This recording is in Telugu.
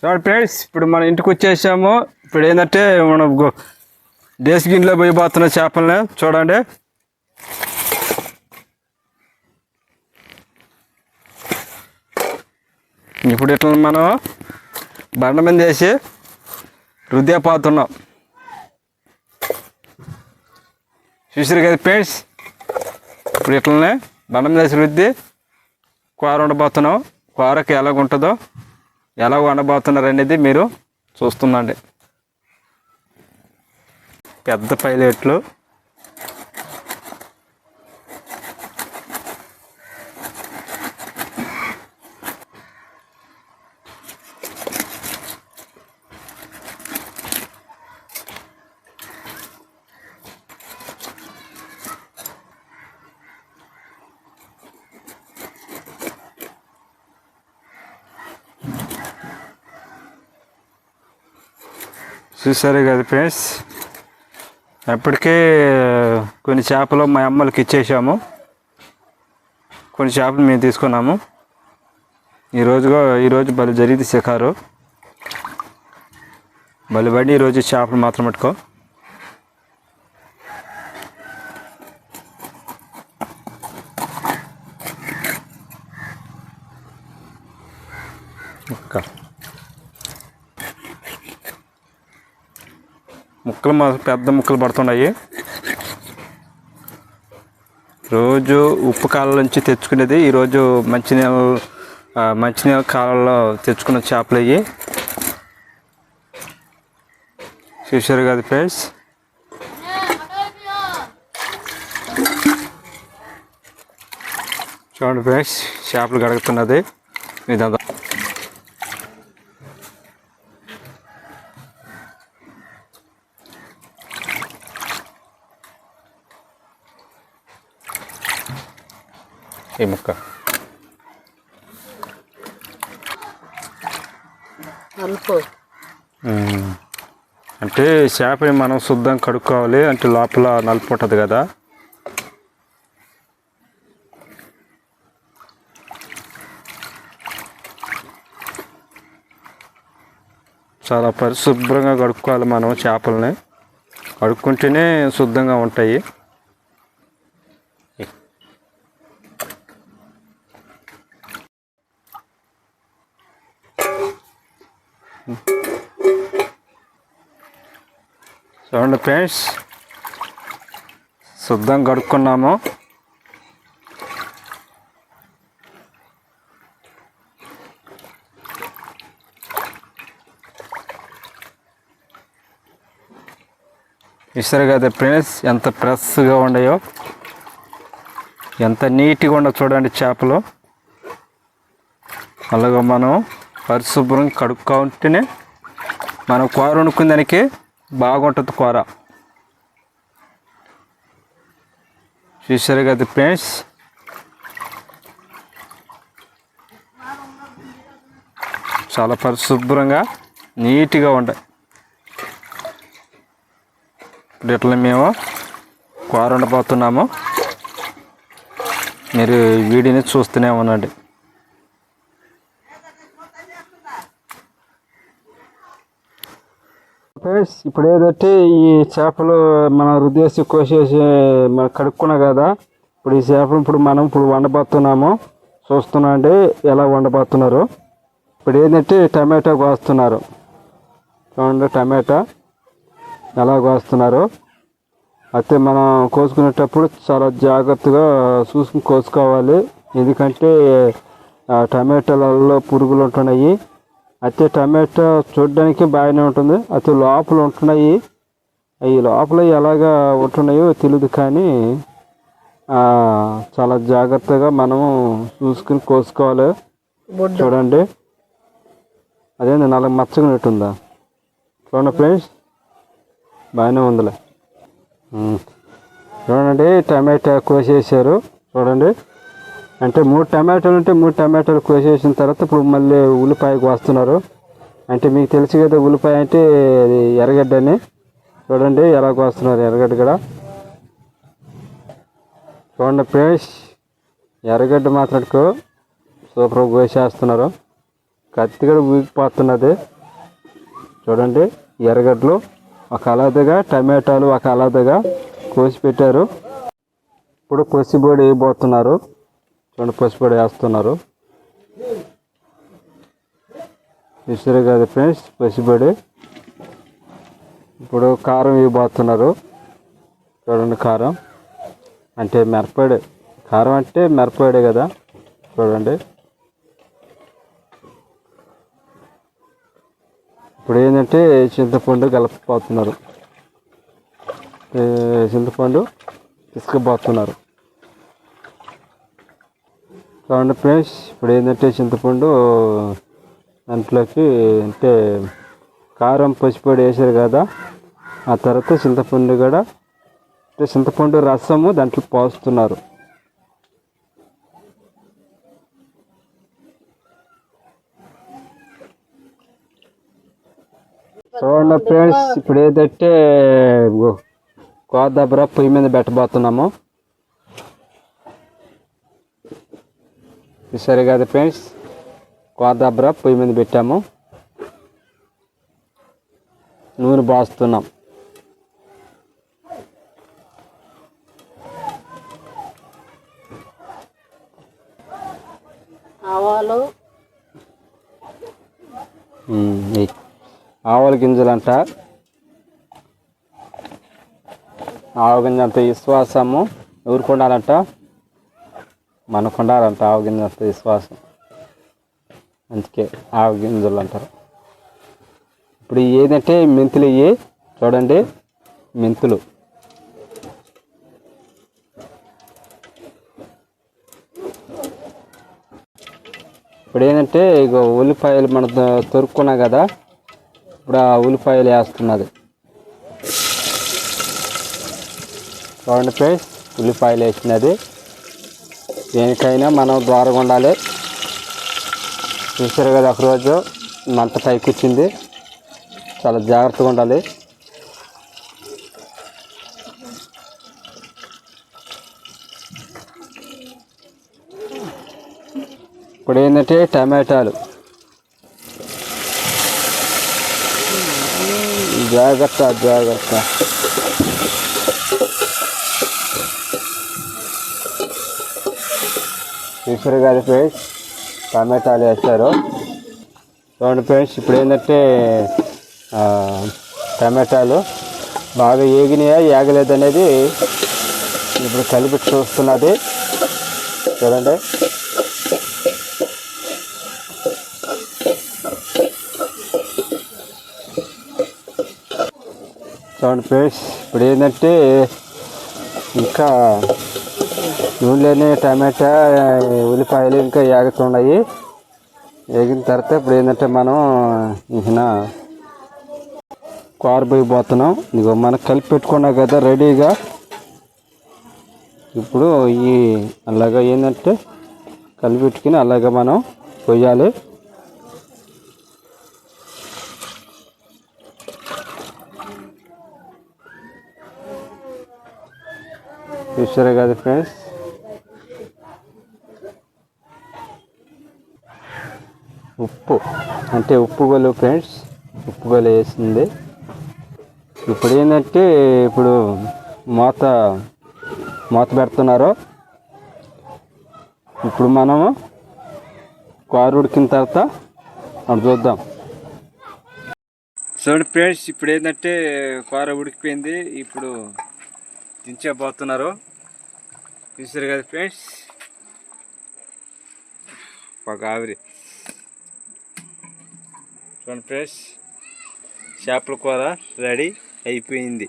చూడండి ఫ్రెండ్స్, ఇప్పుడు మన ఇంటికి వచ్చేసాము. ఇప్పుడు ఏంటంటే మనం డేస్ గిన్నెలో పోయిపోతున్న చేపలని చూడండి. ఇప్పుడు ఇట్లా మనం బండ మీద వేసి రుద్దేపోతున్నాం. చూసారు కదా ఫ్రెండ్స్, ఇప్పుడు ఇట్లనే బండ మీద వేసి రుద్ది కూర వండబోతున్నాం. కూరకి ఎలాగుంటుందో ఎలా వండబోతున్నారు అనేది మీరు చూస్తుండండి. పెద్ద పైలెట్లు చూసారు కదా ఫ్రెండ్స్. అప్పటికే కొన్ని చేపలు మా అమ్మలకి ఇచ్చేసాము, కొన్ని చేపలు మేము తీసుకున్నాము. ఈరోజు బలి జరిగింది శిఖారు, బలిపడి ఈరోజు చేపలు మాత్రం పట్టుకో. ముక్కలు పెద్ద ముక్కలు పడుతున్నాయి. రోజు ఉప్పు కాలం నుంచి తెచ్చుకునేది, ఈరోజు మంచినీళ్ళ కాలంలో తెచ్చుకున్న చేపలు అయ్యి. చూసారు కదా ఫ్రెండ్స్. చూడండి ఫ్రెండ్స్, చేపలు గడుగుతున్నది ఇదంతా. ఈ ముక్క అంటే చేపని మనం శుద్ధం కడుక్కోవాలి. అంటే లోపల నలుపు ఉంటుంది కదా, చాలా పరిశుభ్రంగా కడుక్కోవాలి మనం. చేపలని కడుక్కుంటేనే శుద్ధంగా ఉంటాయి. చూడండి ఫ్రెండ్స్, శుద్ధం కడుక్కున్నాము. చూసారు కదా ఫ్రెండ్స్, ఎంత ఫ్రెష్గా ఉన్నాయో, ఎంత నీట్గా ఉండో చూడండి చేపలు. అలాగే మనం పరిశుభ్రంగా కడుక్కుంటేనే మనం కూర వండుకునే దానికి బాగుంటుంది కూర. చూసారు కదా ఫ్రెండ్స్, చాలా పరిశుభ్రంగా నీట్గా ఉంటాయి. ఇప్పుడు ఇట్లా మేము కూర వండబోతున్నాము. మీరు వీడియోని చూస్తూనే ఉండండి. ఫ్రెండ్స్, ఇప్పుడు ఏదంటే ఈ చేపలు మనం రుద్దేసి కోసేసి మనం కడుక్కున్నాం కదా. ఇప్పుడు ఈ చేపలు ఇప్పుడు వండబోతున్నాము. చూస్తున్నాండి ఎలా వండబోతున్నారు. ఇప్పుడు ఏంటంటే టమాటా కోస్తున్నారు. చూడండి టమాటా ఎలా కోస్తున్నారు. అయితే మనం కోసుకునేటప్పుడు చాలా జాగ్రత్తగా చూసుకుని కోసుకోవాలి. ఎందుకంటే టమాటాలలో పురుగులు ఉంటున్నాయి. అయితే టమాటా చూడడానికి బాగానే ఉంటుంది, అయితే లోపల ఉంటున్నాయి. ఈ లోపల ఎలాగా ఉంటున్నాయో తెలియదు, కానీ చాలా జాగ్రత్తగా మనము చూసుకుని కోసుకోవాలి. చూడండి, అదేంటి నల్లగా మచ్చగా నెట్టుందా? చూడండి ఫ్రెండ్స్, బాగానే ఉందిలే. చూడండి టమాటా కోసేసారు. చూడండి, అంటే 3 టమాటాలు ఉంటే 3 టమాటాలు కోసేసిన తర్వాత ఇప్పుడు మళ్ళీ ఉల్లిపాయ కోస్తున్నారు. అంటే మీకు తెలుసు కదా, ఉల్లిపాయ అంటే ఎర్రగడ్డ అని. చూడండి ఎలా కోస్తున్నారు ఎర్రగడ్డ కూడా. చూడండి ఫ్రెండ్స్, ఎర్రగడ్డ మాట్లాడుకో సూపర్గా కోసేస్తున్నారు. కత్తి కూడా ఊగిపోతున్నది. చూడండి, ఎర్రగడ్డలు ఒక అలాదగా, టమాటాలు ఒక అలాదగా కోసి పెట్టారు. ఇప్పుడు పసుపొడి వేయబోతున్నారు. చూడండి, పసుపొడి వేస్తున్నారు. చూసారు కదా ఫ్రెండ్స్, పసుపొడి. ఇప్పుడు కారం వేయబోతున్నారు. చూడండి, కారం అంటే మిరప్పొడి. కారం అంటే మిరప్పొడి కదా. చూడండి, ఇప్పుడు ఏంటంటే చింతపండు కలపబోతున్నారు. చింతపండు తీసుకుపోతున్నారు. చూడండి ఫ్రెండ్స్, ఇప్పుడు ఏంటంటే చింతపండు దాంట్లోకి అంటే కారం పసుపొడి వేసారు కదా, ఆ తర్వాత చింతపండు కూడా చింతపండు రసము దాంట్లో పోస్తున్నారు. చూడండి ఫ్రెండ్స్, ఇప్పుడు ఏదంటే కోదబ్బర పొయ్యి మీద పెట్టబోతున్నాము. సరే కదా ఫ్రెండ్స్, కోదబ్బర పొయ్యి మీద పెట్టాము. నూనె పోస్తున్నాం. ఆవాలు, ఆవాల గింజలంట. ఆవ గింజ అంత విశ్వాసము ఎవరికి ఉండాలంట? మనకు ఉండాలంట ఆవ గింజ అంత విశ్వాసం. అందుకే ఆవ గింజలు అంటారు. ఇప్పుడు ఏదంటే మెంతులు ఇవి. చూడండి, మెంతులు. ఇప్పుడు ఏంటంటే ఇక ఉల్లిపాయలు మనం తొరుక్కున్నాం కదా, ఇప్పుడు ఆ ఉల్లిపాయలు వేస్తున్నది. చూడండి ఫ్రెండ్స్, ఉల్లిపాయలు వేసినది. దేనికైనా మనం దూరంగా ఉండాలి. చూసారు కదా, ఒకరోజు మంట పైకి వచ్చింది. చాలా జాగ్రత్తగా ఉండాలి. ఇప్పుడు ఏంటంటే టమాటాలు. జాగ్రత్త జాగ్రత్త. చూసారు కదా ఫ్రెండ్స్, టమాటాలు వేస్తారు. చూడండి ఫ్రెండ్స్, ఇప్పుడు ఏంటంటే టమాటాలు బాగా ఏగినాయా ఏగలేదు అనేది ఇప్పుడు కలిపి చూస్తున్నది. చూడండి, చూడండి ఫ్రెండ్స్, ఇప్పుడు ఏంటంటే ఇంకా నూనెలోనే టమాటా ఉల్లిపాయలు ఇంకా ఏగుతున్నాయి. వేగిన తర్వాత ఇప్పుడు ఏంటంటే మనం ఇంకా కూర పోయిపోతున్నాం. ఇదిగో మనం కలిపి పెట్టుకున్నాం కదా రెడీగా. ఇప్పుడు ఈ అలాగా ఏంటంటే కలిపి పెట్టుకుని అలాగా మనం పొయ్యాలి. చూసారు కదా ఫ్రెండ్స్, ఉప్పు అంటే ఉప్పు గొల్లు ఫ్రెండ్స్, ఉప్పు గొల్లు వేసింది. ఇప్పుడు ఏంటంటే ఇప్పుడు మూత పెడుతున్నారు. ఇప్పుడు మనము కూర ఉడికిన తర్వాత అప్పుడు చూద్దాం. చూడండి ఫ్రెండ్స్, ఇప్పుడు ఏంటంటే కూర ఉడికిపోయింది. ఇప్పుడు దించబోతున్నారు. చూసారు కదా ఫ్రెండ్స్, ఒక ఆవిరి. చూడండి ఫ్రెండ్స్, చేపల కూర రెడీ అయిపోయింది.